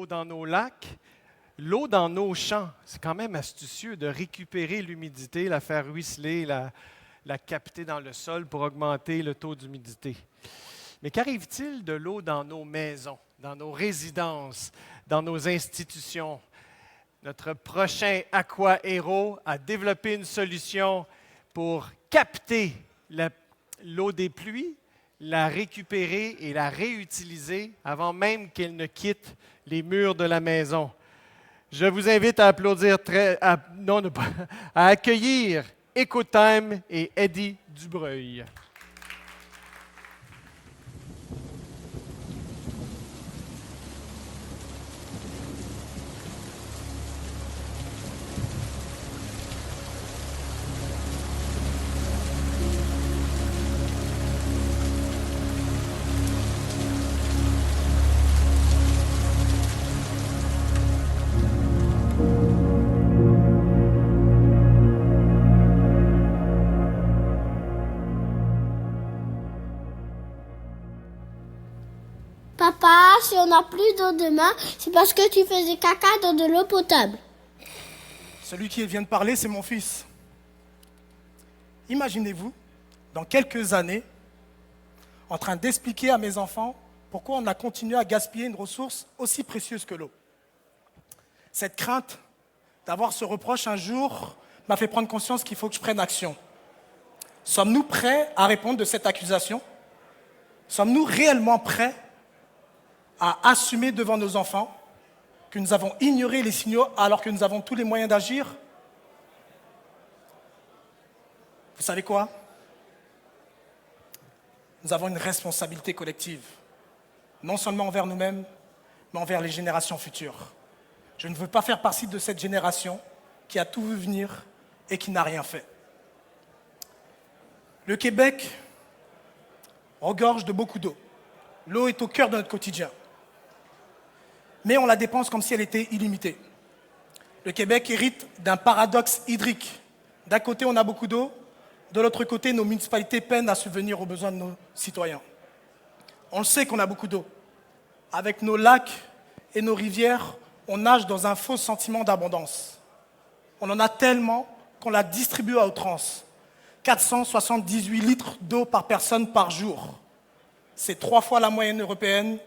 l'eau dans nos lacs, l'eau dans nos champs. C'est quand même astucieux de récupérer l'humidité, la faire ruisseler, la capter dans le sol pour augmenter le taux d'humidité. Mais qu'arrive-t-il de l'eau dans nos maisons, dans nos résidences, dans nos institutions? Notre prochain aqua-héros a développé une solution pour capter l'eau des pluies, la récupérer et la réutiliser avant même qu'elle ne quitte les murs de la maison. Je vous invite à applaudir, à accueillir EcoTime et Eddie Dubreuil. Papa, si on n'a plus d'eau demain, c'est parce que tu faisais caca dans de l'eau potable. Celui qui vient de parler, c'est mon fils. Imaginez-vous, dans quelques années, en train d'expliquer à mes enfants pourquoi on a continué à gaspiller une ressource aussi précieuse que l'eau. Cette crainte d'avoir ce reproche un jour m'a fait prendre conscience qu'il faut que je prenne action. Sommes-nous prêts à répondre de cette accusation? Sommes-nous réellement prêts à assumer devant nos enfants que nous avons ignoré les signaux alors que nous avons tous les moyens d'agir? Vous savez quoi? Nous avons une responsabilité collective, non seulement envers nous-mêmes, mais envers les générations futures. Je ne veux pas faire partie de cette génération qui a tout vu venir et qui n'a rien fait. Le Québec regorge de beaucoup d'eau. L'eau est au cœur de notre quotidien. Mais on la dépense comme si elle était illimitée. Le Québec hérite d'un paradoxe hydrique. D'un côté, on a beaucoup d'eau, de l'autre côté, nos municipalités peinent à subvenir aux besoins de nos citoyens. On le sait qu'on a beaucoup d'eau. Avec nos lacs et nos rivières, on nage dans un faux sentiment d'abondance. On en a tellement qu'on la distribue à outrance. 478 litres d'eau par personne par jour. C'est 3 fois la moyenne européenne.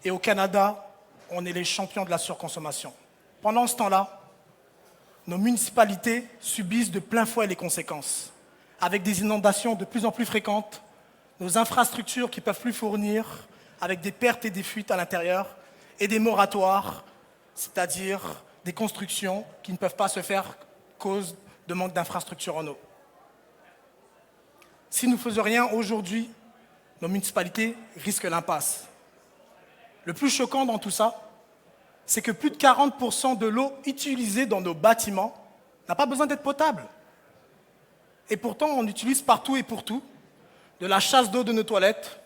Et au Canada, on est les champions de la surconsommation. Pendant ce temps-là, nos municipalités subissent de plein fouet les conséquences. Avec des inondations de plus en plus fréquentes, nos infrastructures qui ne peuvent plus fournir, avec des pertes et des fuites à l'intérieur, et des moratoires, c'est-à-dire des constructions qui ne peuvent pas se faire cause de manque d'infrastructures en eau. Si nous ne faisons rien aujourd'hui, nos municipalités risquent l'impasse. Le plus choquant dans tout ça, c'est que plus de 40% de l'eau utilisée dans nos bâtiments n'a pas besoin d'être potable. Et pourtant, on utilise partout et pour tout, de la chasse d'eau de nos toilettes,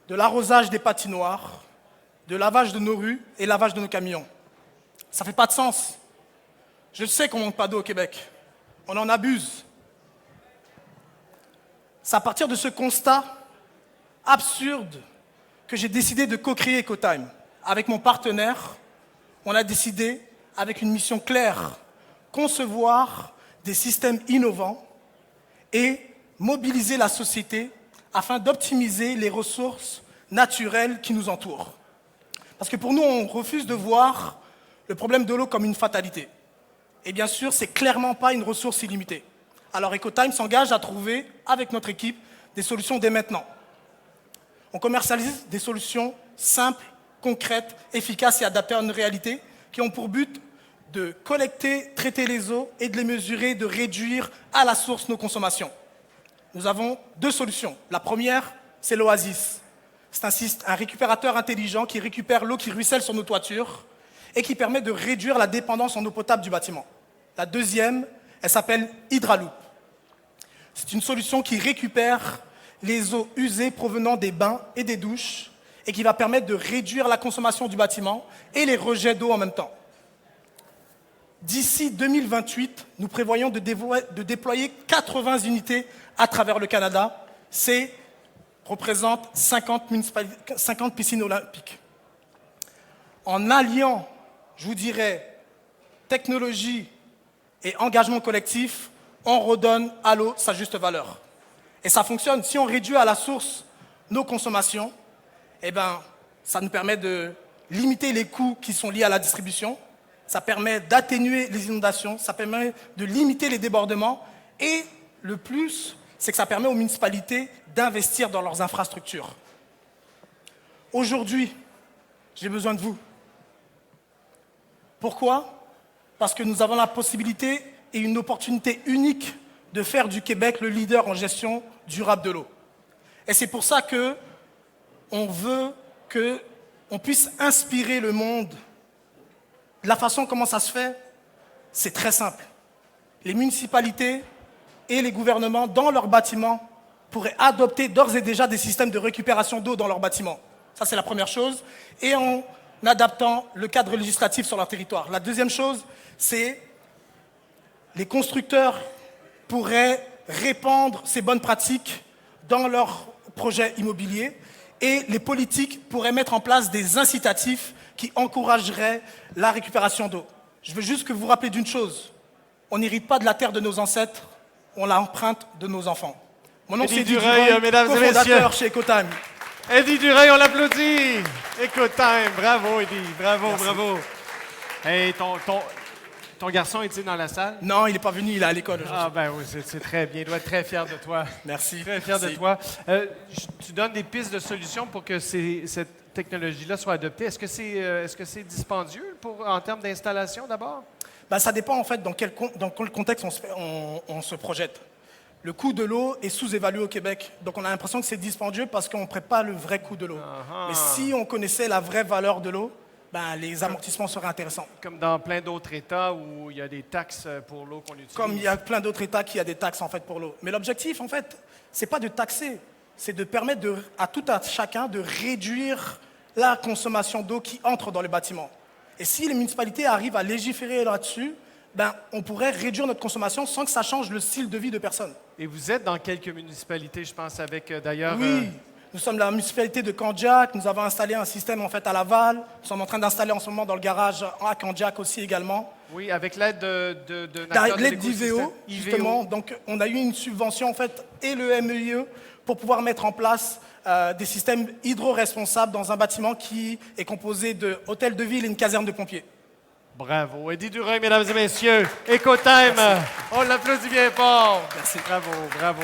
de l'arrosage des patinoires, de lavage de nos rues et lavage de nos camions. Ça ne fait pas de sens. Je sais qu'on ne manque pas d'eau au Québec. On en abuse. C'est à partir de ce constat absurde que j'ai décidé de co-créer EcoTime. Avec mon partenaire, on a décidé, avec une mission claire, concevoir des systèmes innovants et mobiliser la société afin d'optimiser les ressources naturelles qui nous entourent. Parce que pour nous, on refuse de voir le problème de l'eau comme une fatalité. Et bien sûr, ce n'est clairement pas une ressource illimitée. Alors EcoTime s'engage à trouver, avec notre équipe, des solutions dès maintenant. On commercialise des solutions simples, concrètes, efficaces et adaptées à une réalité qui ont pour but de collecter, traiter les eaux et de les mesurer, de réduire à la source nos consommations. Nous avons 2 solutions. La première, c'est l'Oasis. C'est un récupérateur intelligent qui récupère l'eau qui ruisselle sur nos toitures et qui permet de réduire la dépendance en eau potable du bâtiment. La deuxième, elle s'appelle Hydraloop. C'est une solution qui récupère les eaux usées provenant des bains et des douches et qui va permettre de réduire la consommation du bâtiment et les rejets d'eau en même temps. D'ici 2028, nous prévoyons de déployer 80 unités à travers le Canada. Représente 50 piscines olympiques. En alliant, je vous dirais, technologie et engagement collectif, on redonne à l'eau sa juste valeur. Et ça fonctionne. Si on réduit à la source nos consommations, eh ben, ça nous permet de limiter les coûts qui sont liés à la distribution, ça permet d'atténuer les inondations, ça permet de limiter les débordements et le plus, c'est que ça permet aux municipalités d'investir dans leurs infrastructures. Aujourd'hui, j'ai besoin de vous. Pourquoi? Parce que nous avons la possibilité et une opportunité unique de faire du Québec le leader en gestion durable de l'eau. Et c'est pour ça qu'on veut qu'on puisse inspirer le monde. La façon comment ça se fait, c'est très simple. Les municipalités et les gouvernements, dans leurs bâtiments, pourraient adopter d'ores et déjà des systèmes de récupération d'eau dans leurs bâtiments. Ça, c'est la première chose. Et en adaptant le cadre législatif sur leur territoire. La deuxième chose, c'est les constructeurs pourraient répandre ces bonnes pratiques dans leurs projets immobiliers et les politiques pourraient mettre en place des incitatifs qui encourageraient la récupération d'eau. Je veux juste que vous vous rappelez d'une chose. On n'hérite pas de la terre de nos ancêtres, on l'emprunte de nos enfants. Mon nom, c'est Eddie Dureil, cofondateur chez Ecotime. Eddie Dureil, on l'applaudit. Ecotime, bravo Eddie, bravo, merci. Bravo. Hey, ton garçon est-il dans la salle? Non, il n'est pas venu, il est à l'école aujourd'hui. Ah ben oui, c'est très bien. Il doit être très fier de toi. Merci. Très fier de toi. Tu donnes des pistes de solutions pour que cette technologie-là soit adoptée. Est-ce que c'est dispendieux en termes d'installation d'abord? Ben, ça dépend en fait dans quel contexte on se projette. Le coût de l'eau est sous-évalué au Québec. Donc on a l'impression que c'est dispendieux parce qu'on ne prépare le vrai coût de l'eau. Mais si on connaissait la vraie valeur de l'eau, ben, les amortissements seraient intéressants. Comme dans plein d'autres États où il y a des taxes pour l'eau qu'on utilise. Comme il y a plein d'autres États qui ont des taxes en fait, pour l'eau. Mais l'objectif, en fait, ce n'est pas de taxer, c'est de permettre à chacun de réduire la consommation d'eau qui entre dans les bâtiments. Et si les municipalités arrivent à légiférer là-dessus, ben, on pourrait réduire notre consommation sans que ça change le style de vie de personne. Et vous êtes dans quelques municipalités, je pense, avec d'ailleurs... Oui. Nous sommes la municipalité de Candiac, nous avons installé un système en fait à Laval, nous sommes en train d'installer en ce moment dans le garage à Candiac aussi également. Oui, avec l'aide de l'aide d'IVEO, justement. Donc on a eu une subvention en fait et le MEIE pour pouvoir mettre en place des systèmes hydro-responsables dans un bâtiment qui est composé de hôtel de ville et une caserne de pompiers. Bravo. Eddie Dureil, mesdames et messieurs. Ecotime. On l'applaudit bien fort. Merci. Bravo, bravo.